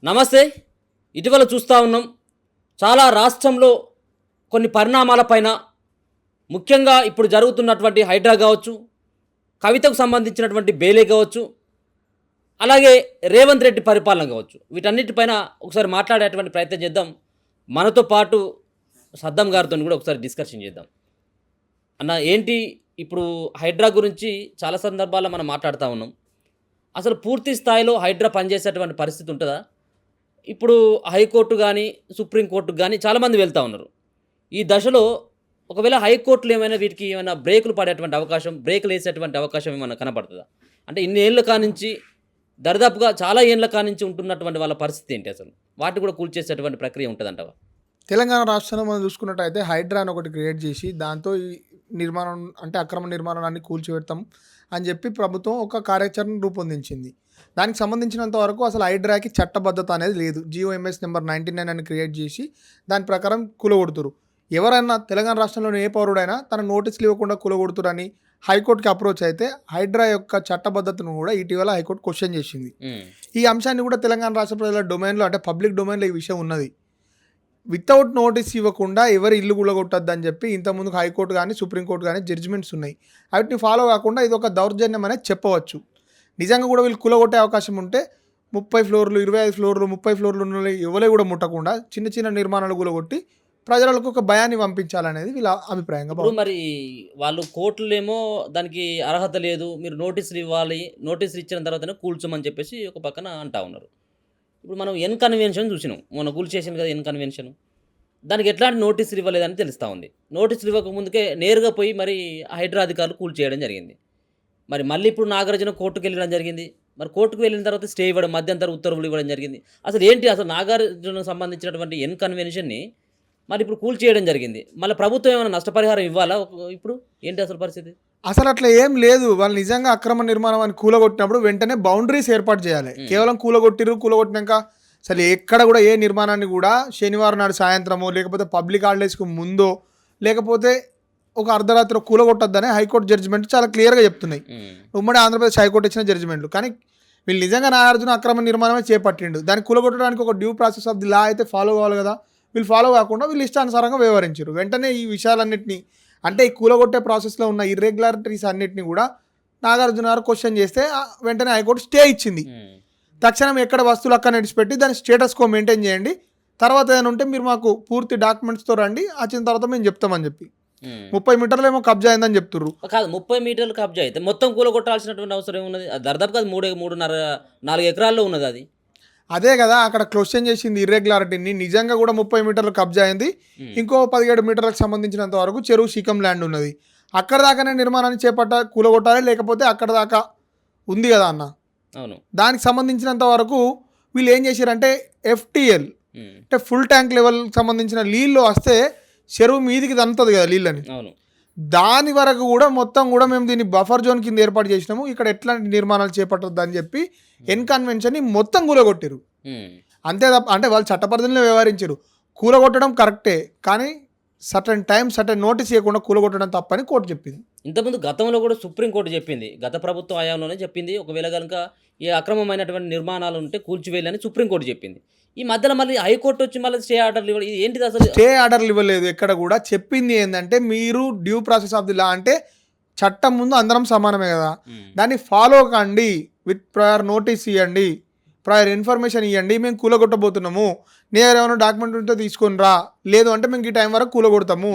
నమస్తే. ఇటీవల చూస్తూ ఉన్నాం చాలా రాష్ట్రంలో కొన్ని పరిణామాలపైన, ముఖ్యంగా ఇప్పుడు జరుగుతున్నటువంటి హైడ్రా కావచ్చు, కవితకు సంబంధించినటువంటి బేలే కావచ్చు, అలాగే రేవంత్ రెడ్డి పరిపాలన కావచ్చు, వీటన్నిటిపైన ఒకసారి మాట్లాడేటువంటి ప్రయత్నం చేద్దాం. మనతో పాటు సద్దం గారితో కూడా ఒకసారి డిస్కషన్ చేద్దాం. అన్న, ఏంటి ఇప్పుడు హైడ్రా గురించి చాలా సందర్భాల్లో మనం మాట్లాడుతూ ఉన్నాం. అసలు పూర్తి స్థాయిలో హైడ్రా పనిచేసేటువంటి పరిస్థితి ఉంటుందా? ఇప్పుడు హైకోర్టు కానీ, సుప్రీంకోర్టుకు కానీ చాలామంది వెళ్తూ ఉన్నారు. ఈ దశలో ఒకవేళ హైకోర్టులు ఏమైనా వీటికి ఏమైనా బ్రేకులు పడేటువంటి అవకాశం, బ్రేకులు వేసేటువంటి అవకాశం ఏమైనా కనపడుతుందా? అంటే ఇన్ని ఏళ్ళ కానించి, దరిదాపుగా చాలా ఏళ్ళ కానించి ఉంటున్నటువంటి వాళ్ళ పరిస్థితి ఏంటి అసలు? వాటిని కూడా కూల్చేసేటువంటి ప్రక్రియ ఉంటుందంటవా? తెలంగాణ రాష్ట్రంలో మనం చూసుకున్నట్టయితే హైడ్రా అని ఒకటి క్రియేట్ చేసి దాంతో ఈ నిర్మాణం అంటే అక్రమ నిర్మాణాన్ని కూల్చిపెడతాం అని చెప్పి ప్రభుత్వం ఒక కార్యాచరణ రూపొందించింది. దానికి సంబంధించినంత వరకు అసలు హైడ్రాకి చట్టబద్ధత అనేది లేదు. GOMS నెంబర్ 99 అని క్రియేట్ చేసి దాని ప్రకారం కూలగొడుతురు. ఎవరైనా తెలంగాణ రాష్ట్రంలోని ఏ పౌరుడైనా తన నోటీసులు ఇవ్వకుండా కూలగొడుతురని హైకోర్టుకి అప్రోచ్ అయితే హైడ్రా యొక్క చట్టబద్ధతను కూడా ఇటీవల హైకోర్టు క్వశ్చన్ చేసింది. ఈ అంశాన్ని కూడా తెలంగాణ రాష్ట్ర ప్రజల డొమైన్లో అంటే పబ్లిక్ డొమైన్లో ఈ విషయం ఉన్నది. వితౌట్ నోటీస్ ఇవ్వకుండా ఎవరి ఇల్లు కూలగొట్టద్దు అని చెప్పి ఇంతకుముందు హైకోర్టు కానీ సుప్రీంకోర్టు కానీ జడ్జిమెంట్స్ ఉన్నాయి. వాటిని ఫాలో కాకుండా ఇది ఒక దౌర్జన్యం అనేది చెప్పవచ్చు. నిజంగా కూడా వీళ్ళు కూలగొట్టే అవకాశం ఉంటే 30 ఫ్లోర్లు 25 ఫ్లోర్లు 30 ఫ్లోర్లు ఉన్న ఎవరే కూడా ముట్టకుండా చిన్న చిన్న నిర్మాణాలు కూలగొట్టి ప్రజలకు ఒక భయాన్ని పంపించాలనేది వీళ్ళ అభిప్రాయంగా. ఇప్పుడు మరి వాళ్ళు కోర్టులేమో దానికి అర్హత లేదు, మీరు నోటీసులు ఇవ్వాలి, నోటీసులు ఇచ్చిన తర్వాతనే కూల్చోమని చెప్పేసి ఒక పక్కన అంటా ఉన్నారు. ఇప్పుడు మనం ఎన్ కన్వెన్షన్ చూసినాం, మొన్న కూల్చేసాను కదా ఎన్ కన్వెన్షన్, దానికి ఎట్లాంటి నోటీసులు ఇవ్వలేదని తెలుస్తూ ఉంది. నోటీసులు ఇవ్వకముందుకే నేరుగా పోయి మరి హైడ్రా అధికారులు కూల్చేయడం జరిగింది. మరి మళ్ళీ ఇప్పుడు నాగార్జున కోర్టుకు వెళ్ళడం జరిగింది. మరి కోర్టుకు వెళ్ళిన తర్వాత స్టే ఇవ్వడం, మధ్యంతర ఉత్తర్వులు ఇవ్వడం జరిగింది. అసలు ఏంటి అసలు నాగార్జునకు సంబంధించినటువంటి ఎన్ కన్వెన్షన్ని మరి ఇప్పుడు కూల్చేయడం జరిగింది. మళ్ళీ ప్రభుత్వం ఏమైనా నష్టపరిహారం ఇవ్వాలా? ఇప్పుడు ఏంటి అసలు పరిస్థితి? అసలు అట్లా ఏం లేదు. వాళ్ళు నిజంగా అక్రమ నిర్మాణం అని కూలగొట్టినప్పుడు వెంటనే బౌండరీస్ ఏర్పాటు చేయాలి. కేవలం కూలగొట్టినాక అసలు ఎక్కడ కూడా ఏ నిర్మాణాన్ని కూడా శనివారం నాడు సాయంత్రమో లేకపోతే పబ్లిక్ హాలిడేస్కు ముందో లేకపోతే ఒక అర్ధరాత్రి కూలగొట్టొద్దనే హైకోర్టు జడ్జిమెంట్ చాలా క్లియర్గా చెప్తున్నాయి. ఉమ్మడి ఆంధ్రప్రదేశ్ హైకోర్టు ఇచ్చిన జడ్జిమెంట్లు. కానీ వీళ్ళు నిజంగా నాగార్జున అక్రమ నిర్మాణమే చేపట్టిండు. దాన్ని కూలగొట్టడానికి ఒక డ్యూ ప్రాసెస్ ఆఫ్ ది లా అయితే ఫాలో కావాలి కదా. వీళ్ళు ఫాలో కాకుండా వీళ్ళు ఇష్టానుసారంగా వ్యవహరించారు. వెంటనే ఈ విషయాలన్నింటినీ అంటే ఈ కూలగొట్టే ప్రాసెస్లో ఉన్న ఇర్రెగ్యులారిటీస్ అన్నింటినీ కూడా నాగార్జున గారు క్వశ్చన్ చేస్తే వెంటనే హైకోర్టు స్టే ఇచ్చింది. తక్షణం ఎక్కడ వస్తువులు అక్కడ నడిచిపెట్టి దాని స్టేటస్ కో మెయింటైన్ చేయండి, తర్వాత ఏదైనా ఉంటే మీరు మాకు పూర్తి డాక్యుమెంట్స్తో రండి, వచ్చిన తర్వాత మేము చెప్తామని చెప్పి 30 మీటర్లు ఏమో కబ్జా అయిందని చెప్తున్నారు. కాదు, 30 మీటర్లు కబ్జా అయితే మొత్తం కూలగొట్టాల్సినటువంటి అవసరం ఏమున్నది? దర్దాపుగా 3.5-4 ఎకరాల్లో ఉన్నది అది. అదే కదా అక్కడ క్వశ్చన్ చేసింది ఇర్రెగ్యులారిటీని. నిజంగా కూడా 30 మీటర్లు కబ్జా అయింది. ఇంకో 17 మీటర్లకు సంబంధించినంత వరకు చెరువు శీకం ల్యాండ్ ఉన్నది. అక్కడ దాకానే నిర్మాణాన్ని కూలగొట్టాలి, లేకపోతే అక్కడ దాకా ఉంది కదా అన్న. అవును. దానికి సంబంధించినంత వరకు వీళ్ళు ఏం చేశారంటే FTL అంటే ఫుల్ ట్యాంక్ లెవెల్ సంబంధించిన నీళ్ళు వస్తే చెరువు మీదికి దంతుంది కదా నీళ్ళని. అవును. దాని వరకు కూడా మొత్తం కూడా మేము దీన్ని బఫర్ జోన్ కింద ఏర్పాటు చేసినాము, ఇక్కడ ఎట్లాంటి నిర్మాణాలు చేపట్టద్దు అని చెప్పి ఎన్ కన్వెన్షన్ని మొత్తం కూలగొట్టారు. అంతే తప్ప అంటే వాళ్ళు చట్టపరిధిలో వ్యవహరించారు. కూలగొట్టడం కరెక్టే, కానీ సర్టన్ టైం సర్టన్ నోటీస్ ఇవ్వకుండా కూలగొట్టడం తప్పని కోర్టు చెప్పింది. ఇంతకుముందు గతంలో కూడా సుప్రీంకోర్టు చెప్పింది, గత ప్రభుత్వ హయాంలోనే చెప్పింది, ఒకవేళ కనుక ఈ అక్రమమైనటువంటి నిర్మాణాలు ఉంటే కూల్చివేయాలని సుప్రీంకోర్టు చెప్పింది. ఈ మధ్యలో మళ్ళీ హైకోర్టు వచ్చి మళ్ళీ స్టే ఆర్డర్లు ఇవ్వడం, ఇది ఏంటిది అసలు? స్టే ఆర్డర్లు ఇవ్వలేదు ఎక్కడ కూడా. చెప్పింది ఏంటంటే మీరు డ్యూ ప్రాసెస్ ఆఫ్ ది లా అంటే చట్టం ముందు అందరం సమానమే కదా, దాన్ని ఫాలో కండి, విత్ ప్రయర్ నోటీస్ ఇవ్వండి, ప్రయర్ ఇన్ఫర్మేషన్ ఇవ్వండి, మేము కూలగొట్టబోతున్నాము, నీ దగ్గర ఏమైనా డాక్యుమెంట్ ఉంటే తీసుకొని రా, లేదు అంటే మేము ఈ టైం వరకు కూలగొడతాము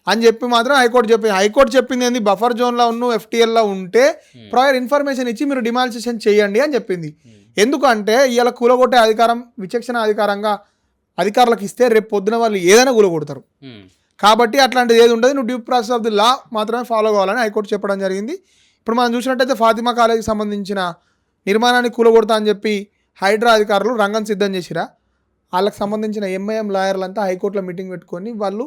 అని చెప్పి మాత్రం హైకోర్టు చెప్పింది. హైకోర్టు చెప్పింది ఏంది, బఫర్ జోన్లో ఉన్న FTLలో ఉంటే ప్రయర్ ఇన్ఫర్మేషన్ ఇచ్చి మీరు డిమాలిషేషన్ చేయండి అని చెప్పింది. ఎందుకంటే ఇవాళ కూలగొట్టే అధికారం విచక్షణ అధికారంగా అధికారులకు ఇస్తే రేపు పొద్దున వాళ్ళు ఏదైనా కూలగొడతారు. కాబట్టి అట్లాంటిది ఏది ఉండదు, నువ్వు డ్యూ ప్రాసెస్ ఆఫ్ ది లా మాత్రమే ఫాలో కావాలని హైకోర్టు చెప్పడం జరిగింది. ఇప్పుడు మనం చూసినట్టయితే ఫాతిమా కాలేజీకి సంబంధించిన నిర్మాణాన్ని కూలగొడతా అని చెప్పి హైడ్రా అధికారులు రంగం సిద్ధం చేసిరా. వాళ్ళకి సంబంధించిన MIM లాయర్లంతా హైకోర్టులో మీటింగ్ పెట్టుకొని వాళ్ళు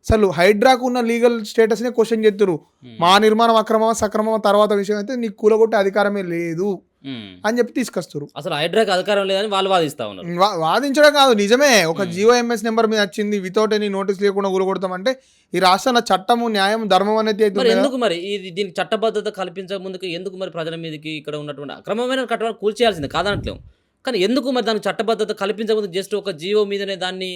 అసలు హైడ్రాకు ఉన్న లీగల్ స్టేటస్నే క్వశ్చన్ చేస్తున్నారు. మా నిర్మాణం అక్రమమా సక్రమమా తర్వాత విషయం అయితే నీకు కూలగొట్టే అధికారమే లేదు అని చెప్పి తీసుకొస్తారు. అసలు హైడ్రాకి అధికారం లేదని వాళ్ళు వాదిస్తా ఉన్నారు. వాదించడం కాదు, నిజమే. ఒక GOMS నెంబర్ మీద వచ్చింది, వితౌట్ ఎనీ నోటీస్ లేకుండా కూలగొడతామంటే ఈ రాష్ట్రంలో చట్టము న్యాయం ధర్మం అనేది ఎందుకు మరి దీనికి చట్టబద్ధత కల్పించక ముందుకు ఎందుకు మరి ప్రజల మీదకి ఇక్కడ ఉన్నటువంటి అక్రమమైన కట్టడాలు కూల్చేయాల్సింది కాదనట్లేము. కానీ ఎందుకు మరి దానికి చట్టబద్ధత కల్పించకపోతే జస్ట్ ఒక జీవో మీదనే దాన్ని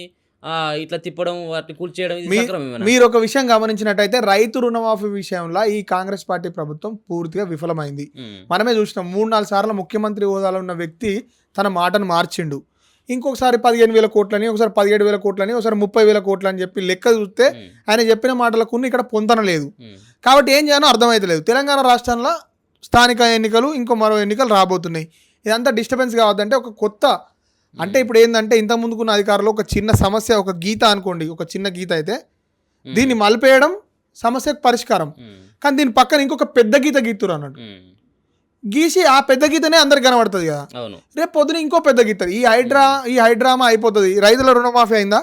ఇట్లా తిప్పడం వాటిని కూల్చేయడం ఇది సక్రమమేనా? మీరు ఒక విషయం గమనించినట్టయితే రైతు రుణమాఫీ విషయంలో ఈ కాంగ్రెస్ పార్టీ ప్రభుత్వం పూర్తిగా విఫలమైంది. మనమే చూసినాం 3-4 సార్లు ముఖ్యమంత్రి హోదాలో ఉన్న వ్యక్తి తన మాటను మార్చిండు. ఇంకొకసారి 15,000 కోట్లని, ఒకసారి 17,000 కోట్లని, ఒకసారి 30,000 కోట్లని చెప్పి లెక్క చూస్తే ఆయన చెప్పిన మాటలకు ఇక్కడ పొంతన లేదు. కాబట్టి ఏం చేయాలో అర్థమైతలేదు. తెలంగాణ రాష్ట్రంలో స్థానిక ఎన్నికలు, ఇంకో మరో ఎన్నికలు రాబోతున్నాయి. ఇదంతా డిస్టర్బెన్స్ కావద్దంటే ఒక కొత్త, అంటే ఇప్పుడు ఏంటంటే ఇంత ముందుకున్న అధికారులు ఒక చిన్న సమస్య, ఒక గీత అనుకోండి, ఒక చిన్న గీత అయితే దీన్ని మలిపేయడం సమస్యకు పరిష్కారం. కానీ దీని పక్కన ఇంకొక పెద్ద గీత గీతురు అన్నట్టు గీసి ఆ పెద్ద గీతనే అందరికి కనబడుతుంది కదా. రేపు పొద్దున ఇంకో పెద్ద గీత, ఈ హైడ్రామా అయిపోతుంది. రైతుల రుణమాఫీ అయిందా?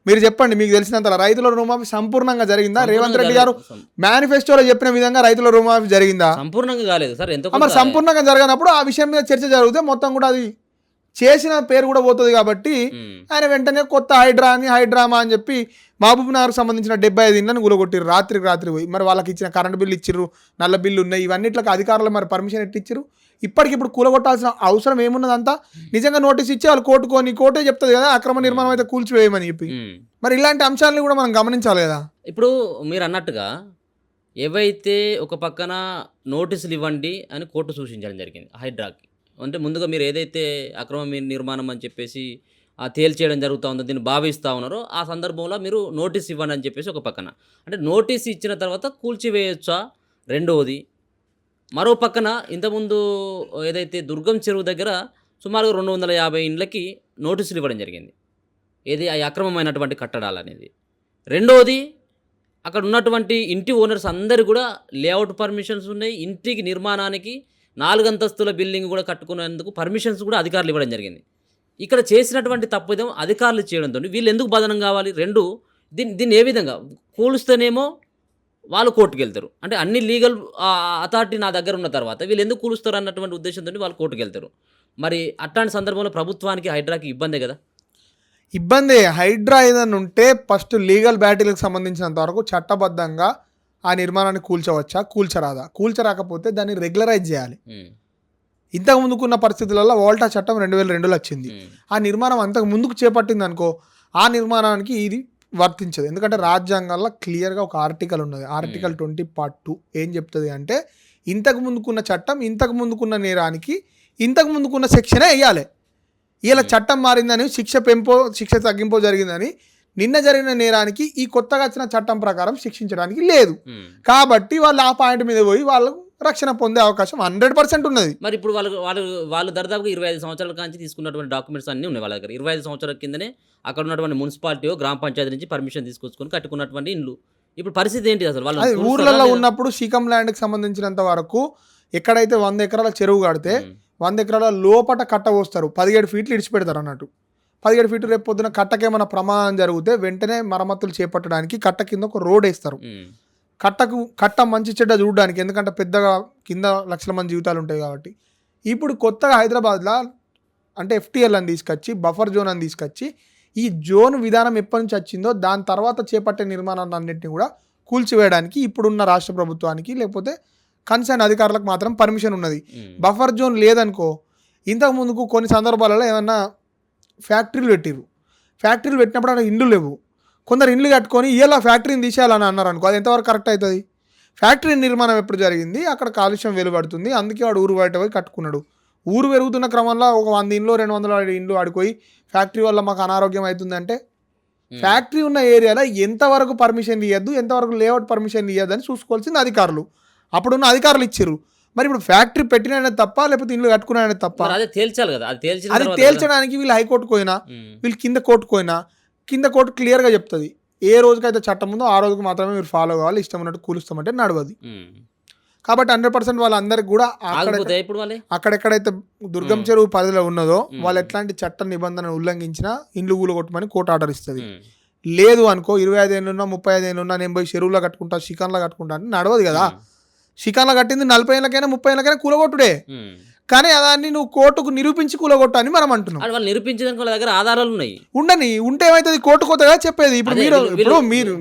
మీరు చెప్పండి, మీకు తెలిసినంత రైతుల రుణమాఫీ సంపూర్ణంగా జరిగిందా? రేవంత్ రెడ్డి గారు మేనిఫెస్టోలో చెప్పిన విధంగా రైతుల రుణమాఫీ జరిగిందా? సంపూర్ణంగా కాలేదు సార్. మరి సంపూర్ణంగా జరగనప్పుడు ఆ విషయం మీద చర్చ జరిగితే మొత్తం కూడా అది చేసిన పేరు కూడా పోతుంది. కాబట్టి ఆయన వెంటనే కొత్త హైడ్రామా అని చెప్పి మహబూబ్ నగర్కి సంబంధించిన 75 ఇళ్ళని కూలగొట్టిరు రాత్రికి రాత్రి పోయి. మరి వాళ్ళకి ఇచ్చిన కరెంట్ బిల్లు ఇచ్చిర్రు, నల్ల బిల్లు ఉన్నాయి, ఇవన్నిట్లకి అధికారులు మరి పర్మిషన్ ఎట్టిచ్చిర్రు? ఇప్పటికిప్పుడు కూలగొట్టాల్సిన అవసరం ఏమున్నదంతా? నిజంగా నోటీస్ ఇచ్చి వాళ్ళు కోర్టే చెప్తుంది కదా అక్రమ నిర్మాణం అయితే కూల్చివేయమని చెప్పి. మరి ఇలాంటి అంశాలను కూడా మనం గమనించాలి కదా. ఇప్పుడు మీరు అన్నట్టుగా ఏవైతే ఒక పక్కన నోటీసులు ఇవ్వండి అని కోర్టు సూచించడం జరిగింది హైడ్రాకి. అంటే ముందుగా మీరు ఏదైతే అక్రమ నిర్మాణం అని చెప్పేసి తేల్చేయడం జరుగుతూ ఉందో, దీన్ని భావిస్తూ ఉన్నారో, ఆ సందర్భంలో మీరు నోటీస్ ఇవ్వండి అని చెప్పేసి ఒక పక్కన, అంటే నోటీస్ ఇచ్చిన తర్వాత కూల్చివేయచ్చా? రెండవది, మరో పక్కన ఇంతకుముందు ఏదైతే దుర్గం చెరువు దగ్గర సుమారుగా 250 ఇండ్లకి నోటీసులు ఇవ్వడం జరిగింది, ఏది ఆ అక్రమమైనటువంటి కట్టడాలు అనేది. రెండవది, అక్కడ ఉన్నటువంటి ఇంటి ఓనర్స్ అందరు కూడా లేఅవుట్ పర్మిషన్స్ ఉన్నాయి, ఇంటికి నిర్మాణానికి 4 అంతస్తుల బిల్డింగ్ కూడా కట్టుకునేందుకు పర్మిషన్స్ కూడా అధికారులు ఇవ్వడం జరిగింది. ఇక్కడ చేసినటువంటి తప్పిదం అధికారులు చేయడంతో వీళ్ళు ఎందుకు బదనం కావాలి? రెండు, దీన్ని ఏ విధంగా కూలుస్తేనేమో వాళ్ళు కోర్టుకు వెళ్తారు, అంటే అన్ని లీగల్ అథారిటీ నా దగ్గర ఉన్న తర్వాత వీళ్ళు ఎందుకు కూలుస్తారు అన్నటువంటి ఉద్దేశంతో వాళ్ళు కోర్టుకు వెళ్తారు. మరి అట్లాంటి సందర్భంలో ప్రభుత్వానికి హైడ్రాకి ఇబ్బందే కదా. ఇబ్బంది. హైడ్రా ఏదైనా ఉంటే ఫస్ట్ లీగల్ బ్యాటిల్కి సంబంధించినంత వరకు చట్టబద్ధంగా ఆ నిర్మాణాన్ని కూల్చవచ్చా, కూల్చరాదా? కూల్చరాకపోతే దాన్ని రెగ్యులరైజ్ చేయాలి. ఇంతకు ముందుకున్న పరిస్థితులలో వోల్టా చట్టం 2002లో వచ్చింది. ఆ నిర్మాణం అంతకు ముందుకు చేపట్టింది అనుకో, ఆ నిర్మాణానికి ఇది వర్తించదు. ఎందుకంటే రాజ్యాంగంలో క్లియర్గా ఒక ఆర్టికల్ ఉన్నది, ఆర్టికల్ 20 పార్ట్ 2 ఏం చెప్తుంది అంటే, ఇంతకు ముందుకున్న చట్టం ఇంతకు ముందుకున్న నేరానికి ఇంతకు ముందుకున్న శిక్షనే వేయాలి. ఇలా చట్టం మారిందని శిక్ష తగ్గింపో జరిగిందని నిన్న జరిగిన నేరానికి ఈ కొత్తగా వచ్చిన చట్టం ప్రకారం శిక్షించడానికి లేదు. కాబట్టి వాళ్ళు ఆ పాయింట్ మీద పోయి వాళ్ళు రక్షణ పొందే అవకాశం 100% ఉన్నది. మరి ఇప్పుడు వాళ్ళు దరిదాపుగా 25 సంవత్సరాల నుంచి తీసుకున్నటువంటి డాక్యుమెంట్స్ అన్నీ ఉన్నాయి వాళ్ళ దగ్గర. 25 సంవత్సరాల కిందనే అక్కడ ఉన్నటువంటి మున్సిపాలిటీ గ్రామ పంచాయతీ నుంచి పర్మిషన్ తీసుకొచ్చుకొని కట్టుకున్నటువంటి ఇండ్లు. ఇప్పుడు పరిస్థితి ఏంటి అసలు? వాళ్ళు ఊర్లలో ఉన్నప్పుడు శీకం ల్యాండ్కి సంబంధించినంత వరకు ఎక్కడైతే 100 ఎకరాల చెరువు కడితే 100 ఎకరాల లోపట కట్ట పోస్తారు, 17 ఫీట్లు ఇడిచిపెడతారు అన్నట్టు. 17 ఫీట్లు రేపు పొద్దున కట్టకేమైనా ప్రమాదం జరిగితే వెంటనే మరమ్మతులు చేపట్టడానికి కట్ట కింద ఒక రోడ్ వేస్తారు. కట్ట మంచి చెడ్డ చూడడానికి, ఎందుకంటే పెద్దగా కింద లక్షల మంది జీవితాలు ఉంటాయి కాబట్టి. ఇప్పుడు కొత్తగా హైదరాబాద్లో అంటే FTL అని తీసుకొచ్చి, బఫర్ జోన్ అని తీసుకొచ్చి, ఈ జోన్ విధానం ఎప్పటి నుంచి వచ్చిందో దాని తర్వాత చేపట్టే నిర్మాణాలన్నింటినీ కూడా కూల్చివేయడానికి ఇప్పుడున్న రాష్ట్ర ప్రభుత్వానికి లేకపోతే కన్సర్న్ అధికారులకు మాత్రం పర్మిషన్ ఉన్నది. బఫర్ జోన్ లేదనుకో, ఇంతకు ముందుకు కొన్ని సందర్భాలలో ఏమన్నా ఫ్యాక్టరీలు పెట్టినప్పుడు అక్కడ ఇండ్లు లేవు, కొందరు ఇండ్లు కట్టుకొని ఇలా ఫ్యాక్టరీని తీసేయాలని అన్నారు అనుకో, అది ఎంతవరకు కరెక్ట్ అవుతుంది? ఫ్యాక్టరీ నిర్మాణం ఎప్పుడు జరిగింది, అక్కడ కాలుష్యం వెలువడుతుంది, అందుకే వాడు ఊరు బయట పోయి కట్టుకున్నాడు. ఊరు పెరుగుతున్న క్రమంలో ఒక 100 ఇండ్లు 200 ఇండ్లు ఆడిపోయి ఫ్యాక్టరీ వల్ల మాకు అనారోగ్యం అవుతుందంటే ఫ్యాక్టరీ ఉన్న ఏరియాలో ఎంతవరకు పర్మిషన్ ఇవ్వద్దు, ఎంతవరకు లేఅవుట్ పర్మిషన్ ఇవ్వద్దు అని చూసుకోవాల్సింది అధికారులు. అప్పుడున్న అధికారులు ఇచ్చారు. మరి ఇప్పుడు ఫ్యాక్టరీ పెట్టిన తప్ప లేకపోతే ఇల్లు కట్టుకునే తప్ప అది తేల్చాలి కదా. అది తేల్చడానికి వీళ్ళు హైకోర్టుకు పోయినా, వీళ్ళు కింద కోర్టుకు పోయినా, కింద కోర్టు క్లియర్గా చెప్తుంది ఏ రోజుకైతే చట్టం ఉందో ఆ రోజుకు మాత్రమే మీరు ఫాలో కావాలి, ఇష్టం ఉన్నట్టు కూలుస్తామంటే నడవదు. కాబట్టి 100% వాళ్ళందరికీ కూడా అక్కడెక్కడైతే దుర్గం చెరువు పరిధిలో ఉన్నదో వాళ్ళు ఎట్లాంటి చట్ట నిబంధనలు ఉల్లంఘించినా ఇండ్లు కూలగొట్టమని కోర్టు ఆర్డర్ ఇస్తుంది. లేదు అనుకో, 25 ఏళ్ళున్నా 35 ఏళ్ళున్నా నేను పోయి చెరువులో కట్టుకుంటా, షికాన్లో కట్టుకుంటా అంటే నడవదు కదా. షికాన్లో కట్టింది 40 ఏళ్ళకైనా 30 ఏళ్ళకైనా కూలగొట్టుడే, కానీ దాన్ని నువ్వు కోర్టుకు నిరూపించి కూలగొట్టు అని మనం అంటున్నాం. వాళ్ళు నిరూపించడానికి వాళ్ళ దగ్గర ఆధారాలు ఉన్నాయి. ఉంటే ఏమైతుంది, కోర్టు కొత్తగా చెప్పేది. ఇప్పుడు మీరు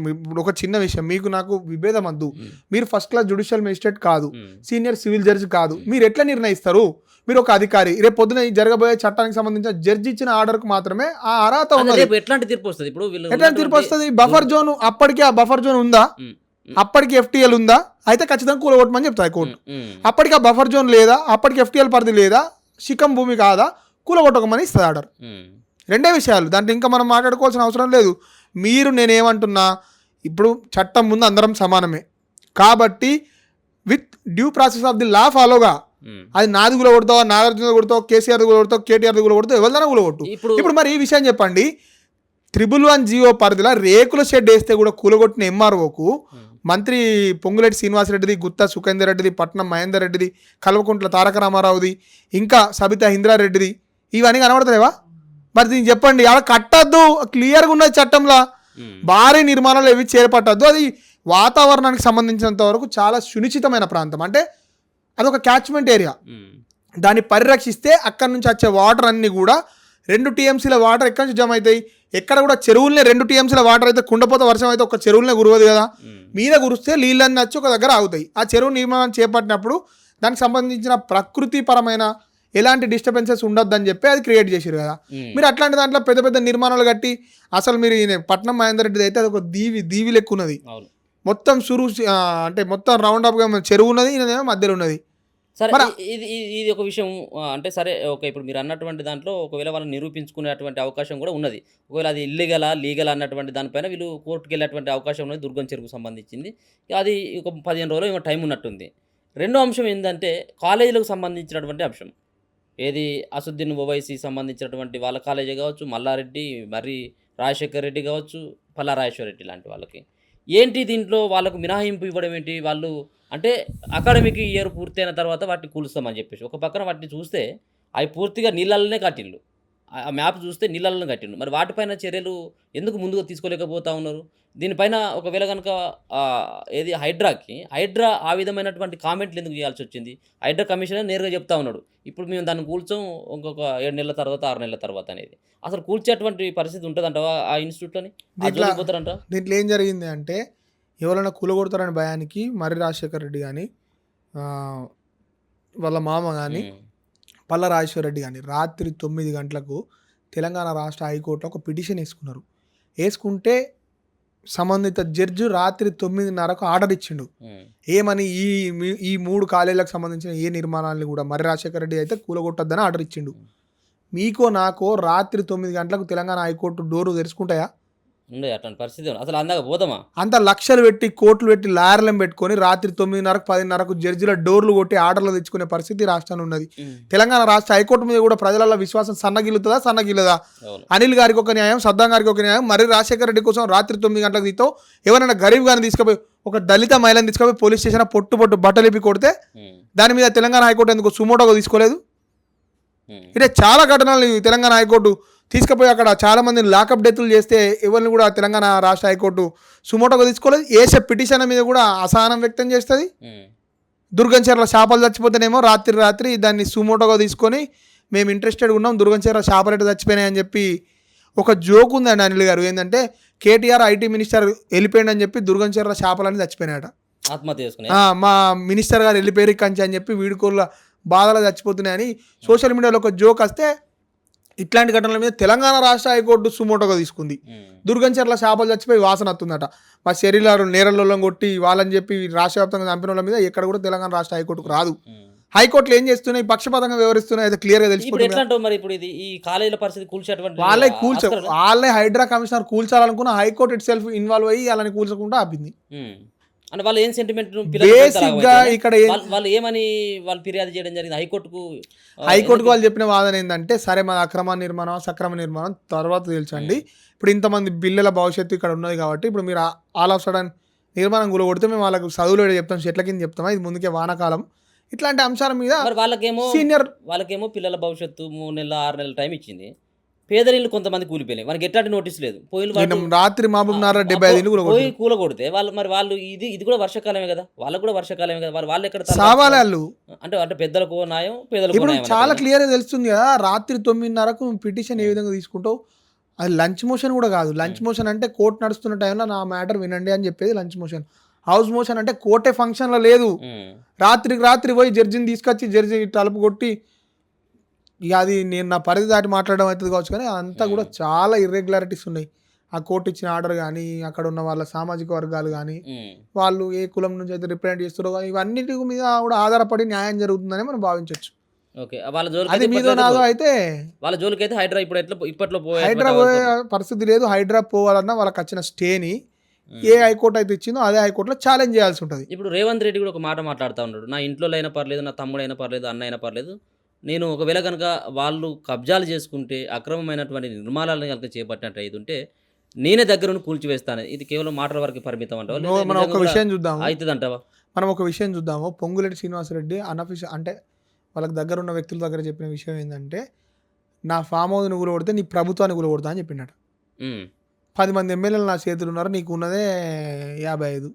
ఒక చిన్న విషయం, మీకు నాకు విభేదం వద్దు, మీరు ఫస్ట్ క్లాస్ జ్యుడిషియల్ మేజిస్ట్రేట్ కాదు, సీనియర్ సివిల్ జడ్జి కాదు, మీరు ఎట్లా నిర్ణయిస్తారు? మీరు ఒక అధికారి, రేపు పొద్దున ఈ జరగబోయే చట్టానికి సంబంధించిన జడ్జి ఇచ్చిన ఆర్డర్కు మాత్రమే ఆ అర్హత అదే ఉన్నది. రేపు ఎట్లాంటి తీర్పు వస్తుంది ఇప్పుడు వీళ్ళు ఎట్లాంటి తీర్పు వస్తుంది? బఫర్ జోన్, అప్పటికి ఆ బఫర్ జోన్ ఉందా, అప్పటికి ఎఫ్టీఎల్ ఉందా, అయితే ఖచ్చితంగా కూలగొట్టమని చెప్తాయి కోర్టు. అప్పటికి ఆ బఫర్ జోన్ లేదా, అప్పటికి ఎఫ్టీఎల్ పరిధి లేదా, శిఖం భూమి కాదా, కూలగొట్టకమని ఇస్తుంది ఆర్డర్. రెండే విషయాలు, దాంట్లో ఇంకా మనం మాట్లాడుకోవాల్సిన అవసరం లేదు. మీరు నేనేమంటున్నా, ఇప్పుడు చట్టం ముందు అందరం సమానమే కాబట్టి with due process of the law ఫాలోగా, అది నాది కూలగొడతావు, నాగార్జున కూలగొడతావు, కేసీఆర్ కూలగొడతావు, కేటీఆర్ కూలగొడతావు, ఎవరిదైనా కూలగొట్టు. ఇప్పుడు మరి ఈ విషయం చెప్పండి, 111 జీవో పరిధిలో రేకుల షెడ్ వేస్తే కూడా కూలగొట్టిన ఎంఆర్ఓకు మంత్రి పొంగులేటి శ్రీనివాసరెడ్డిది, గుత్తా సుఖేందర్ రెడ్డిది, పట్నం మహేందర్ రెడ్డిది, కల్వకుంట్ల తారక రామారావుది, ఇంకా సబితా ఇంద్రారెడ్డిది, ఇవన్నీ కనబడతాయివా? మరి దీన్ని చెప్పండి, అలా కట్టద్దు, క్లియర్గా ఉన్నది చట్టంలో. భారీ నిర్మాణాలు ఏవి చేపట్టద్దు. అది వాతావరణానికి సంబంధించినంత వరకు చాలా సునిశ్చితమైన ప్రాంతం, అంటే అదొక క్యాచ్మెంట్ ఏరియా. దాన్ని పరిరక్షిస్తే అక్కడి నుంచి వచ్చే వాటర్ అన్నీ కూడా 2 TMCల వాటర్ ఎక్కడి నుంచి జమ అవుతాయి? ఎక్కడ కూడా చెరువులనే 2 TMCల వాటర్ అయితే, కుండపోత వర్షం అయితే ఒక చెరువులనే కురవదు కదా, మీద కురిస్తే నీళ్ళన్నీ వచ్చి ఒక దగ్గర ఆగుతాయి. ఆ చెరువు నిర్మాణం చేపట్టినప్పుడు దానికి సంబంధించిన ప్రకృతిపరమైన ఎలాంటి డిస్టర్బెన్సెస్ ఉండొద్దని చెప్పి అది క్రియేట్ చేసారు కదా. మీరు అట్లాంటి దాంట్లో పెద్ద పెద్ద నిర్మాణాలు కట్టి, అసలు మీరు పట్నం మహేందర్ రెడ్డిది అయితే అది ఒక దీవి లెక్క ఉన్నది, మొత్తం అంటే మొత్తం రౌండ్ అప్గా చెరువు ఉన్నది, ఈయనదేమో మధ్యలో ఉన్నది. సరే, ఇది ఒక విషయం. అంటే సరే, ఓకే, ఇప్పుడు మీరు అన్నటువంటి దాంట్లో ఒకవేళ వాళ్ళని నిరూపించుకునేటువంటి అవకాశం కూడా ఉన్నది. ఒకవేళ అది ఇల్లీగలా లీగల్ అన్నటువంటి దానిపైన వీళ్ళు కోర్టుకు వెళ్ళేటువంటి అవకాశం ఉన్నది, దుర్గం చెరువుకు సంబంధించింది. అది ఒక 15 రోజులు ఏమో టైం ఉన్నట్టుంది. రెండో అంశం ఏంటంటే కాలేజీలకు సంబంధించినటువంటి అంశం. ఏది అసదుద్దీన్ ఓవైసీ సంబంధించినటువంటి వాళ్ళ కాలేజీ కావచ్చు, మల్లారెడ్డి, మరి రాజశేఖర్ రెడ్డి కావచ్చు, పల్లా రాజేశ్వర రెడ్డి లాంటి వాళ్ళకి ఏంటి దీంట్లో వాళ్ళకు మినహాయింపు ఇవ్వడం ఏంటి? వాళ్ళు అంటే అకాడమిక్ ఇయర్ పూర్తయిన తర్వాత వాటిని కూలుస్తామని చెప్పేసి ఒక పక్కన వాటిని చూస్తే అవి పూర్తిగా నీళ్ళలోనే కట్టిండ్రు. ఆ మ్యాప్ చూస్తే నీళ్ళలోనే కట్టిండ్రు. మరి వాటిపైన చర్యలు ఎందుకు ముందుగా తీసుకోలేకపోతా ఉన్నారు? దీనిపైన ఒకవేళ కనుక హైడ్రా ఆ విధమైనటువంటి కామెంట్లు ఎందుకు చేయాల్సి వచ్చింది? హైడ్రా కమిషనర్ నేరుగా చెప్తా ఉన్నాడు, ఇప్పుడు మేము దాన్ని కూల్చాం ఇంకొక 7 నెలల తర్వాత 6 నెలల తర్వాత అనేది. అసలు కూల్చేటువంటి పరిస్థితి ఉంటుందంటావా ఆ ఇన్స్టిట్యూట్లోని? పోతారంట. దీంట్లో ఏం జరిగింది అంటే, ఎవరైనా కూలగొడతారని భయానికి మర్రి రాజశేఖర్ రెడ్డి కానీ, వాళ్ళ మామ కానీ, పల్లా రాజేశ్వర రెడ్డి కానీ రాత్రి 9 గంటలకు తెలంగాణ రాష్ట్ర హైకోర్టులో ఒక పిటిషన్ వేసుకున్నారు. వేసుకుంటే సంబంధిత జడ్జి రాత్రి 9:30కు ఆర్డర్ ఇచ్చిండు. ఏమని? ఈ 3 కాలేజీలకు సంబంధించిన ఏ నిర్మాణాలను కూడా మర్రి రాజశేఖర రెడ్డి అయితే కూలగొట్టొద్దని ఆర్డర్ ఇచ్చిండు. మీకో నాకో రాత్రి 9 గంటలకు తెలంగాణ హైకోర్టు డోరు తెరుచుకుంటాయా? ఉండే అట్లాంటి పరిస్థితి అసలు అందాక పోదామా? అంత లక్షలు పెట్టి, కోట్లు పెట్టి, లాయర్లను పెట్టుకొని రాత్రి 9:30కు 10:30కు జడ్జిల డోర్లు కొట్టి ఆర్డర్లు తెచ్చుకునే పరిస్థితి రాష్ట్రాన్ని ఉన్నది. తెలంగాణ రాష్ట్ర హైకోర్టు మీద కూడా ప్రజల విశ్వాసం సన్నగిల్లదా? అనిల్ గారికి ఒక న్యాయం, సద్దాం గారికి ఒక న్యాయం, మరి రాజశేఖర రెడ్డి కోసం రాత్రి 9 గంటలకు తీస్తావు. ఎవరైనా గరీబ్ గారిని తీసుకుపోయి, ఒక దళిత మహిళని తీసుకుపోయి పోలీస్ స్టేషన్ పొట్టు బట్టలిపి కొడితే దాని మీద తెలంగాణ హైకోర్టు ఎందుకు సుమోటోగా తీసుకోలేదు? ఇదే చాలా ఘటనలు తెలంగాణ హైకోర్టు తీసుకుపోయి అక్కడ చాలా మందిని లాకప్ డెత్లు చేస్తే ఎవరిని కూడా తెలంగాణ రాష్ట్ర హైకోర్టు సుమోటోగా తీసుకోలేదు. ఏసే పిటిషన్ మీద కూడా అసహనం వ్యక్తం చేస్తుంది. దుర్గంచెర్ల చేపలు చచ్చిపోతేనేమో రాత్రి దాన్ని సుమోటోగా తీసుకొని మేము ఇంట్రెస్టెడ్ ఉన్నాం, దుర్గంచెర్ల చేపలు చచ్చిపోయినాయని చెప్పి ఒక జోక్ ఉందండి అనిల్ గారు. ఏంటంటే కేటీఆర్ ఐటీ మినిస్టర్ వెళ్ళిపోయిందని చెప్పి దుర్గంచెర్ల చేపలని చచ్చిపోయినాయట. ఆత్మహత్య చేసుకుని మా మినిస్టర్ గారు వెళ్ళిపోయారు కంచి అని చెప్పి వీడుకోళ్ళ బాధలు చచ్చిపోతున్నాయని సోషల్ మీడియాలో ఒక జోక్ వస్తే, ఇట్లాంటి ఘటనల మీద తెలంగాణ రాష్ట్ర హైకోర్టు సుమోటోగా తీసుకుంది. దుర్గంచెర్ల చేపలు చచ్చిపోయి వాసన వస్తుందట. మా శరీరాలు నేరల్లో కొట్టి వాళ్ళని చెప్పి రాష్ట్ర వ్యాప్తంగా చంపిన వాళ్ళ మీద ఎక్కడ కూడా తెలంగాణ రాష్ట్ర హైకోర్టుకు రాదు. హైకోర్టులు ఏం చేస్తున్నాయి? పక్షపాతంగా వ్యవహరిస్తున్నాయి, అయితే క్లియర్గా తెలిసిపోతుంది. మరి ఇప్పుడు ఇది ఈ కాలేజీల పరిస్థితి కూల్చేటువంటి వాళ్ళే హైడ్రా కమిషనర్ కూల్చాలనుకున్న హైకోర్టు ఇట్ సెల్ఫ్ ఇన్వాల్వ్ అయ్యి వాళ్ళని కూల్చకుండా ఆపింది. అంటే వాళ్ళు ఏం సెంటిమెంట్ బేసిక్గా ఇక్కడ వాళ్ళు ఏమని వాళ్ళు ఫిర్యాదు చేయడం జరిగింది హైకోర్టుకు వాళ్ళు చెప్పిన వాదన ఏంటంటే, సరే మన అక్రమ నిర్మాణం సక్రమ నిర్మాణం తర్వాత తెలుసండి, ఇప్పుడు ఇంతమంది పిల్లల భవిష్యత్తు ఇక్కడ ఉన్నది కాబట్టి ఇప్పుడు మీరు ఆల్ ఆఫ్ సడన్ నిర్మాణం కూలగొడితే మేము వాళ్ళకి చదువులో చెప్తాం, చెట్ల కింద చెప్తామా, ఇది ముందుకే వానాకాలం, ఇట్లాంటి అంశాల మీద వాళ్ళకేమో పిల్లల భవిష్యత్తు 3 నెలల 6 నెలల టైం ఇచ్చింది. పేదరిల్లు కొంతమంది కూలిపోయినాయి, మనకి ఎట్లాంటి నోటీస్ లేదు. రాత్రి మహబూబ్నగర్ 75 కూలగొడితే వాళ్ళు ఇది కూడా వర్షాకాలమే కదా, వాళ్ళకు కూడా వర్షాకాలమే కదా, వాళ్ళు ఎక్కడ సావాలి అంటే పెద్దలకు న్యాయం, పేదలకు ఇప్పుడు చాలా క్లియర్గా తెలుస్తుంది కదా. రాత్రి 9:30కు పిటిషన్ ఏ విధంగా తీసుకుంటావు? అది లంచ్ మోషన్ కూడా కాదు. లంచ్ మోషన్ అంటే కోర్టు నడుస్తున్న టైంలో నా మ్యాటర్ వినండి అని చెప్పేది లంచ్ మోషన్. హౌస్ మోషన్ అంటే కోర్టే ఫంక్షన్లో లేదు. రాత్రి పోయి జడ్జిని తీసుకొచ్చి జడ్జి తలుపు కొట్టి ఇక అది నేను నా పరిధి దాటి మాట్లాడడం అవుతుంది కావచ్చు, కానీ అంతా కూడా చాలా ఇర్రెగ్యులారిటీస్ ఉన్నాయి. ఆ కోర్టు ఇచ్చిన ఆర్డర్ కానీ, అక్కడ ఉన్న వాళ్ళ సామాజిక వర్గాలు కానీ, వాళ్ళు ఏ కులం నుంచి అయితే రిప్రజెంట్ చేస్తారో కానీ, ఇవన్నిటి మీద కూడా ఆధారపడి న్యాయం జరుగుతుందని మనం భావించవచ్చు. ఓకే. వాళ్ళ జోలికి అది మీదో నాదో అయితే వాళ్ళ జోలికైతే హైడ్రా ఇప్పుడు ఇప్పట్లో హైడ్రా పోయే పరిస్థితి లేదు. హైడ్రా పోవాలన్నా వాళ్ళకి వచ్చిన స్టేని ఏ హైకోర్టు అయితే ఇచ్చిందో అదే హైకోర్టులో ఛాలెంజ్ చేయాల్సి ఉంటుంది. ఇప్పుడు రేవంత్ రెడ్డి కూడా ఒక మాట మాట్లాడుతూ ఉన్నాడు, నా ఇంట్లో అయినా పర్లేదు, నా తమ్ముడు అయినా పర్లేదు, అన్న అయినా పర్లేదు, నేను ఒకవేళ కనుక వాళ్ళు కబ్జాలు చేసుకుంటే అక్రమమైనటువంటి నిర్మాణాలను కనుక చేపట్టినట్టు అయితే ఉంటే నేనే దగ్గర కూల్చివేస్తాను. ఇది కేవలం మాటల వరకు పరిమితం అంటావా? మనం ఒక విషయం చూద్దాము, అవుతుంది అంటావా? మనం ఒక విషయం చూద్దాము. పొంగులేటి శ్రీనివాసరెడ్డి అనఫిషియల్ అంటే వాళ్ళకి దగ్గర ఉన్న వ్యక్తుల దగ్గర చెప్పిన విషయం ఏంటంటే, నా ఫామ్ హౌస్ని కూలగొడితే నీ ప్రభుత్వాన్ని కూలగొడతా అని చెప్పిండట. 10 మంది ఎమ్మెల్యేలు నా చేతులు ఉన్నారు, నీకు ఉన్నదే 55.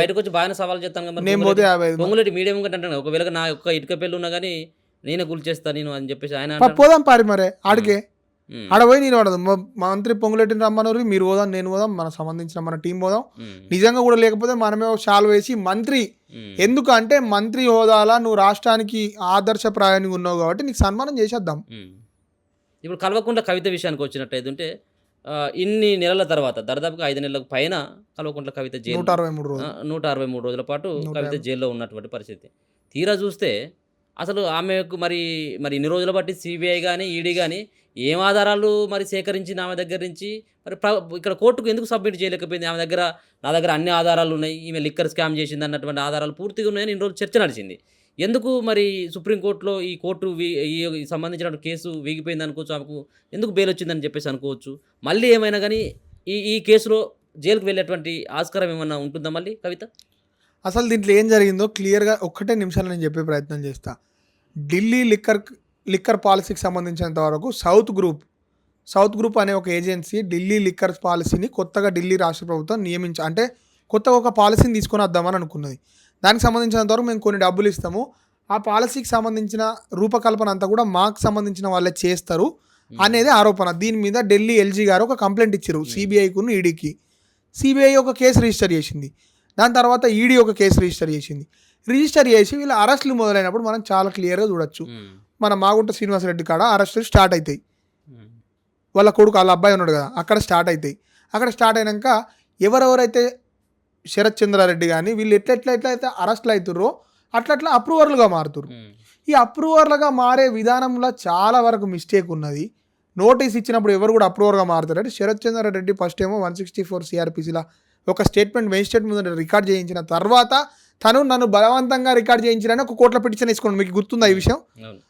బయటకు వచ్చి బాగానే సవాల్ చేస్తాను. నేను పోతే 55. పొంగులేటి మీడియం అంటే ఒకవేళ నా యొక్క ఇటుక పెళ్ళి ఉన్నా కానీ నేనే కూల్చేస్తా నేను అని చెప్పేసి ఆయన పోదాం పారి మరే ఆడికే ఆడపోయి నేను వాడదు మంత్రి పొంగులేటిని రమ్మన్నారు, మీరు పోదాం, నేను పోదాం, మన సంబంధించిన మన టీం పోదాం. నిజంగా కూడా లేకపోతే మనమే షాల్ వేసి మంత్రి, ఎందుకు అంటే మంత్రి హోదాలా నువ్వు రాష్ట్రానికి ఆదర్శప్రాయానికి ఉన్నావు కాబట్టి నీకు సన్మానం చేసేద్దాం. ఇప్పుడు కల్వకుంట్ల కవిత విషయానికి వచ్చినట్టయితే ఇన్ని నెలల తర్వాత దాదాపుగా 5 నెలలకు పైన కల్వకుంట్ల కవిత జైలు 163 రోజుల పాటు కవిత జైల్లో ఉన్నటువంటి పరిస్థితి. తీరా చూస్తే అసలు ఆమెకు మరి ఇన్ని రోజుల బట్టి సిబిఐ కానీ ఈడీ కానీ ఏం ఆధారాలు మరి సేకరించింది ఆమె దగ్గర నుంచి, మరి ఇక్కడ కోర్టుకు ఎందుకు సబ్మిట్ చేయలేకపోయింది? ఆమె దగ్గర నా దగ్గర అన్ని ఆధారాలు ఉన్నాయి, ఈమె లిక్కర్ స్కామ్ చేసింది అన్నటువంటి ఆధారాలు పూర్తిగా ఉన్నాయని ఇన్ని రోజులు చర్చ నడిచింది. ఎందుకు మరి సుప్రీంకోర్టులో ఈ కోర్టు ఈ సంబంధించిన కేసు వీగిపోయింది అనుకోవచ్చు, ఆమెకు ఎందుకు బెయిల్ వచ్చిందని చెప్పేసి అనుకోవచ్చు. మళ్ళీ ఏమైనా కానీ ఈ కేసులో జైలుకు వెళ్ళేటువంటి ఆస్కారం ఏమన్నా ఉంటుందా మళ్ళీ కవిత? అసలు దీంట్లో ఏం జరిగిందో క్లియర్గా ఒక్కటే నిమిషాలు నేను చెప్పే ప్రయత్నం చేస్తా. ఢిల్లీ లిక్కర్ పాలసీకి సంబంధించినంత వరకు సౌత్ గ్రూప్ అనే ఒక ఏజెన్సీ ఢిల్లీ లిక్కర్ పాలసీని కొత్తగా ఢిల్లీ రాష్ట్ర ప్రభుత్వం అంటే కొత్తగా ఒక పాలసీని తీసుకొని వద్దామని అనుకున్నది. దానికి సంబంధించినంత వరకు మేము కొన్ని డబ్బులు ఇస్తాము, ఆ పాలసీకి సంబంధించిన రూపకల్పన అంతా కూడా మాకు సంబంధించిన వాళ్ళే చేస్తారు అనేది ఆరోపణ. దీని మీద ఢిల్లీ ఎల్జీ గారు ఒక కంప్లైంట్ ఇచ్చారు సిబిఐకును ఈడీకి. సిబిఐ ఒక కేసు రిజిస్టర్ చేసింది, దాని తర్వాత ఈడీ ఒక కేసు రిజిస్టర్ చేసి వీళ్ళ అరెస్టులు మొదలైనప్పుడు మనం చాలా క్లియర్గా చూడొచ్చు. మన మాగుంట శ్రీనివాసరెడ్డి కాడ అరెస్టులు స్టార్ట్ అవుతాయి, వాళ్ళ కొడుకు వాళ్ళ అబ్బాయి ఉన్నాడు కదా, అక్కడ స్టార్ట్ అవుతాయి. అక్కడ స్టార్ట్ అయినాక ఎవరెవరైతే శరత్ చంద్రారెడ్డి కానీ వీళ్ళు ఎట్లయితే అరెస్టులు అవుతుర్రో అట్లా అప్రూవర్లుగా మారుతుర్రు. ఈ అప్రూవర్లుగా మారే విధానంలో చాలా వరకు మిస్టేక్ ఉన్నది. నోటీస్ ఇచ్చినప్పుడు ఎవరు కూడా అప్రూవర్గా మారుతారు అంటే శరత్ చంద్రారెడ్డి ఫస్ట్ ఏమో 164 CRPCలా ఒక స్టేట్మెంట్ మెజిస్ట్రేట్ ముందు రికార్డ్ చేయించిన తర్వాత తను నన్ను బలవంతంగా రికార్డ్ చేయించారని ఒక కోర్టులో పిటిషన్ వేసుకోండి. మీకు గుర్తుందా ఈ విషయం?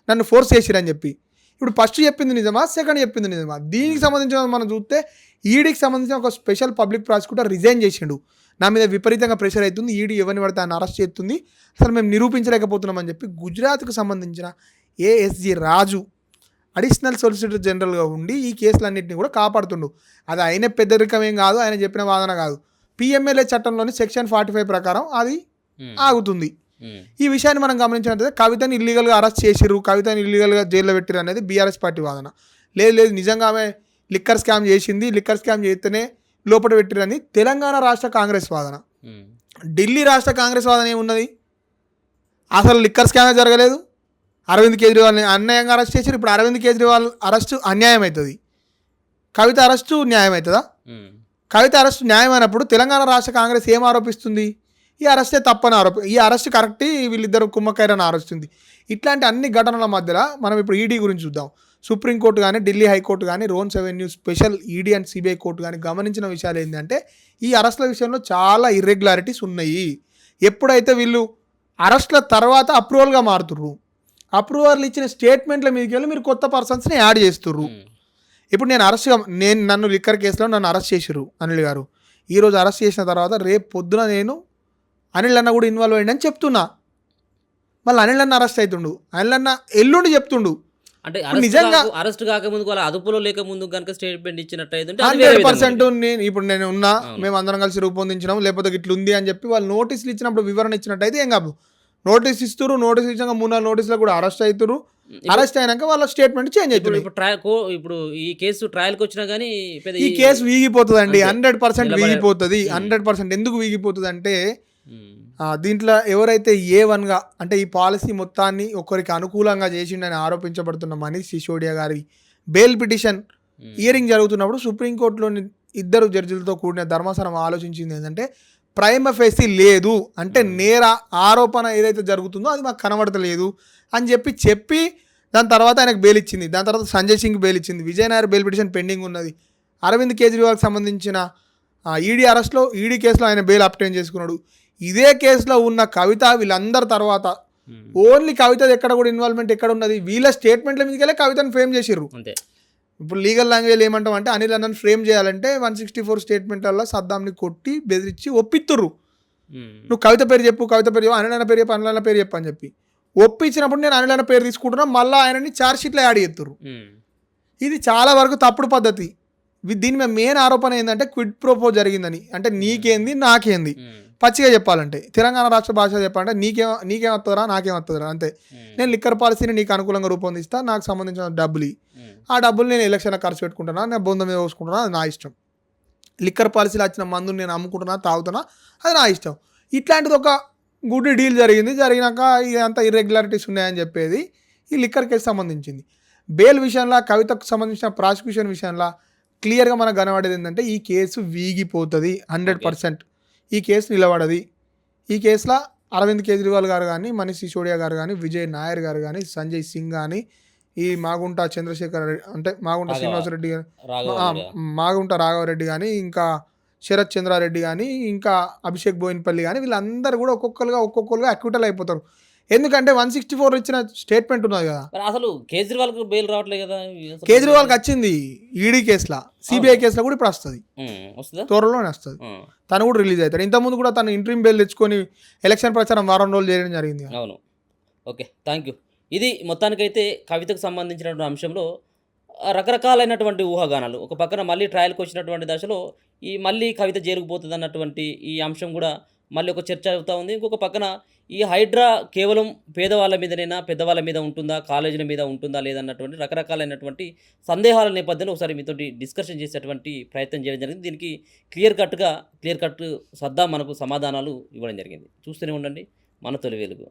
నన్ను ఫోర్స్ చేసిరని చెప్పి. ఇప్పుడు ఫస్ట్ చెప్పింది నిజమా, సెకండ్ చెప్పింది నిజమా? దీనికి సంబంధించిన మనం చూస్తే ఈడీకి సంబంధించిన ఒక స్పెషల్ పబ్లిక్ ప్రాసిక్యూటర్ రిజైన్ చేసిండు. నా మీద విపరీతంగా ప్రెషర్ అవుతుంది, ఈడీ ఎవరిని పడితే ఆయన అరెస్ట్ చేస్తుంది, అసలు మేము నిరూపించలేకపోతున్నామని చెప్పి గుజరాత్కు సంబంధించిన ఏఎస్జి రాజు అడిషనల్ సొలిసిటర్ జనరల్గా ఉండి ఈ కేసులన్నింటినీ కూడా కాపాడుతుండు. అది ఆయన పెద్దరికం ఏం కాదు, ఆయన చెప్పిన వాదన కాదు. పిఎంఎల్ఏ చట్టంలోని సెక్షన్ 45 ప్రకారం అది ఆగుతుంది. ఈ విషయాన్ని మనం గమనించినట్లయితే కవితని ఇల్లీగల్గా అరెస్ట్ చేసిర్రు, కవితని ఇల్లీగల్గా జైల్లో పెట్టిరు అనేది బీఆర్ఎస్ పార్టీ వాదన. లేదు నిజంగా ఆమె లిక్కర్ స్కామ్ చేసింది, లిక్కర్ స్కామ్ చేస్తేనే లోపల పెట్టిరని తెలంగాణ రాష్ట్ర కాంగ్రెస్ వాదన. ఢిల్లీ రాష్ట్ర కాంగ్రెస్ వాదన ఏమున్నది? అసలు లిక్కర్ స్కామే జరగలేదు, అరవింద్ కేజ్రీవాల్ని అన్యాయంగా అరెస్ట్ చేసి ఇప్పుడు అరవింద్ కేజ్రీవాల్ అరెస్టు అన్యాయం అవుతుంది, కవిత అరెస్టు న్యాయం అవుతుందా? కవిత అరెస్టు న్యాయం అయినప్పుడు తెలంగాణ రాష్ట్ర కాంగ్రెస్ ఏం ఆరోపిస్తుంది? ఈ అరెస్టే తప్పని ఈ అరెస్ట్ కరెక్ట్, వీళ్ళిద్దరు కుమ్మక్కైరని ఆరోపిస్తుంది. ఇట్లాంటి అన్ని ఘటనల మధ్యలో మనం ఇప్పుడు ఈడీ గురించి చూద్దాం. సుప్రీంకోర్టు కానీ ఢిల్లీ హైకోర్టు కానీ Rouse avenue special ED and CBI court కానీ గమనించిన విషయాలు ఏంటంటే ఈ అరెస్టుల విషయంలో చాలా ఇర్రెగ్యులారిటీస్ ఉన్నాయి. ఎప్పుడైతే వీళ్ళు అరెస్టుల తర్వాత అప్రూవల్గా మారుతుర్రు, అప్రూవర్లు ఇచ్చిన స్టేట్మెంట్ల మీదకి వెళ్ళి మీరు కొత్త పర్సన్స్ని యాడ్ చేస్తుర్రు. ఇప్పుడు నన్ను లిక్కర్ కేసులో నన్ను అరెస్ట్ చేసిర్రు అనిల్ గారు. ఈరోజు అరెస్ట్ చేసిన తర్వాత రేపు పొద్దున నేను అనిల్ అన్న కూడా ఇన్వాల్వ్ అయ్యిందని చెప్తున్నా, మళ్ళీ అనిల్ అన్న అరెస్ట్ అవుతుండు, అనిల్ అన్న ఎల్లుండి చెప్తుండు. అంటే నిజంగా అరెస్ట్ కాకముందు వాళ్ళ అదుపులో లేక ముందు కనుక స్టేట్మెంట్ ఇచ్చినట్టయితే 100% నేను ఉన్నా, మేము అందరం కలిసి రూపొందించినాం, లేకపోతే ఇట్లా ఉంది అని చెప్పి వాళ్ళు నోటీసులు ఇచ్చినప్పుడు వివరణ ఇచ్చినట్టయితే ఏం కాదు. నోటీస్ ఇస్తారు, నోటీస్ ఇచ్చాక 3-4 నోటీసులో కూడా అరెస్ట్ అవుతారు. అరెస్ట్ అయినాక వాళ్ళ స్టేట్మెంట్ చేంజ్ అవుతుంది. ఇప్పుడు ఈ కేసు ట్రయల్కి వచ్చినా కానీ ఈ కేసు వీగిపోతుంది అండి, 100% వీగిపోతుంది. 100% ఎందుకు వీగిపోతుంది అంటే దీంట్లో ఎవరైతే A1గా అంటే ఈ పాలసీ మొత్తాన్ని ఒకరికి అనుకూలంగా చేసిండని ఆరోపించబడుతున్న మనీష్ సిసోడియా గారి బెయిల్ పిటిషన్ హియరింగ్ జరుగుతున్నప్పుడు సుప్రీంకోర్టులోని ఇద్దరు జడ్జిలతో కూడిన ధర్మాసనం ఆలోచించింది ఏంటంటే ప్రైమ ఫేసి లేదు అంటే నేర ఆరోపణ ఏదైతే జరుగుతుందో అది మాకు కనబడతలేదు అని చెప్పి దాని తర్వాత ఆయనకు బెయిల్ ఇచ్చింది. దాని తర్వాత సంజయ్ సింగ్ బెయిల్ ఇచ్చింది. Vijay Nair bail petition pending ఉన్నది. అరవింద్ కేజ్రీవాల్కి సంబంధించిన ఈడీ అరెస్ట్లో ఈడీ కేసులో ఆయన బెయిల్ అప్టైన్ చేసుకున్నాడు. ఇదే కేసులో ఉన్న కవిత వీళ్ళందరి తర్వాత ఓన్లీ కవిత ఎక్కడ కూడా ఇన్వాల్వ్మెంట్ ఎక్కడ ఉన్నది, వీళ్ళ స్టేట్మెంట్ల మీదకెళ్ళి కవితను ఫ్రేమ్ చేసిర్రు. అంతే. ఇప్పుడు లీగల్ లాంగ్వేజ్ ఏమంటాం అంటే అనిల్ అన్నని ఫ్రేమ్ చేయాలంటే 164 స్టేట్మెంట్లలో సద్దాంని కొట్టి బెదిరించి ఒప్పిత్తుర్రు. నువ్వు కవిత పేరు చెప్పు అనిల్ అన్న పేరు చెప్పు అనిల్ అన్న పేరు చెప్పు అని చెప్పి ఒప్పించినప్పుడు నేను అనిల్ అన్న పేరు తీసుకుంటున్నా, మళ్ళీ ఆయనని ఛార్జ్ షీట్లో యాడ్ చేస్తుర్రు. ఇది చాలా వరకు తప్పుడు పద్ధతి. దీని మీద మెయిన్ ఆరోపణ ఏంటంటే క్విడ్ ప్రోపో జరిగిందని. అంటే నీకేంది నాకేంది పచ్చిగా చెప్పాలంటే తెలంగాణ రాష్ట్ర భాష చెప్పాలంటే నీకేం వస్తుందా నాకేం వస్తుందా అంతే. నేను లిక్కర్ పాలసీని నీకు అనుకూలంగా రూపొందిస్తా, నాకు సంబంధించిన డబ్బులు ఆ డబ్బులు నేను ఎలక్షన్లో ఖర్చు పెట్టుకుంటున్నా, నేను బొంద మీద పోసుకుంటున్నా, అది నా ఇష్టం. లిక్కర్ పాలసీలో వచ్చిన మందుని నేను అమ్ముకుంటున్నా తాగుతున్నా, అది నా ఇష్టం. ఇట్లాంటిది ఒక గుడ్ డీల్ జరిగినాక ఇదంతా ఇర్రెగ్యులారిటీస్ ఉన్నాయని చెప్పేది ఈ లిక్కర్ కేసు సంబంధించింది. బెయిల్ విషయంలో కవితకు సంబంధించిన ప్రాసిక్యూషన్ విషయంలో క్లియర్గా మనకు కనబడేది ఏంటంటే ఈ కేసు వీగిపోతుంది 100%. ఈ కేసు నిలబడది. ఈ కేసులో అరవింద్ కేజ్రీవాల్ గారు కానీ, మనీష్ సిసోడియా గారు కానీ, విజయ్ నాయర్ గారు కానీ, సంజయ్ సింగ్ కానీ, ఈ మాగుంట చంద్రశేఖర్ రెడ్డి అంటే మాగుంట శ్రీనివాసరెడ్డి కానీ, మాగుంట రాఘవరెడ్డి కానీ, ఇంకా శరత్ చంద్రారెడ్డి కానీ, ఇంకా అభిషేక్ బోయిన్పల్లి కానీ, వీళ్ళందరూ కూడా ఒక్కొక్కరుగా అక్విటల్ అయిపోతారు. ఎందుకంటే 164 ఇచ్చిన స్టేట్మెంట్ ఉన్నది కదా. అసలు కేజ్రీవాల్కి బెయిల్ రావట్లేదు కదా. కేజ్రీవాల్కి వచ్చింది ఈడీ కేసులో, సిబిఐ కేసులో కూడా ఇప్పుడు వస్తుంది, త్వరలోనే వస్తుంది. తను కూడా రిలీజ్ అవుతాడు. ఇంతకుముందు కూడా తను ఇంట్రీమ్ బెయిల్ తెచ్చుకొని ఎలక్షన్ ప్రచారం వారం రోజులు చేయడం జరిగింది. అవును. Okay, thank you. ఇది మొత్తానికైతే కవితకు సంబంధించినటువంటి అంశంలో రకరకాలైనటువంటి ఊహాగానాలు. ఒక పక్కన మళ్ళీ ట్రయల్కి వచ్చినటువంటి దశలో ఈ మళ్ళీ కవిత జైలుకుపోతుంది అన్నటువంటి ఈ అంశం కూడా మళ్ళీ ఒక చర్చ అవుతూ ఉంది. ఇంకొక పక్కన ఈ హైడ్రా కేవలం పేదవాళ్ళ మీదనైనా పెద్దవాళ్ళ మీద ఉంటుందా, కాలేజీల మీద ఉంటుందా లేదన్నటువంటి రకరకాలైనటువంటి సందేహాల నేపథ్యంలో ఒకసారి మీతో డిస్కషన్ చేసేటువంటి ప్రయత్నం చేయడం జరిగింది. దీనికి క్లియర్ కట్ సద్దా మనకు సమాధానాలు ఇవ్వడం జరిగింది. చూస్తూనే ఉండండి మన తొలి వెలుగు.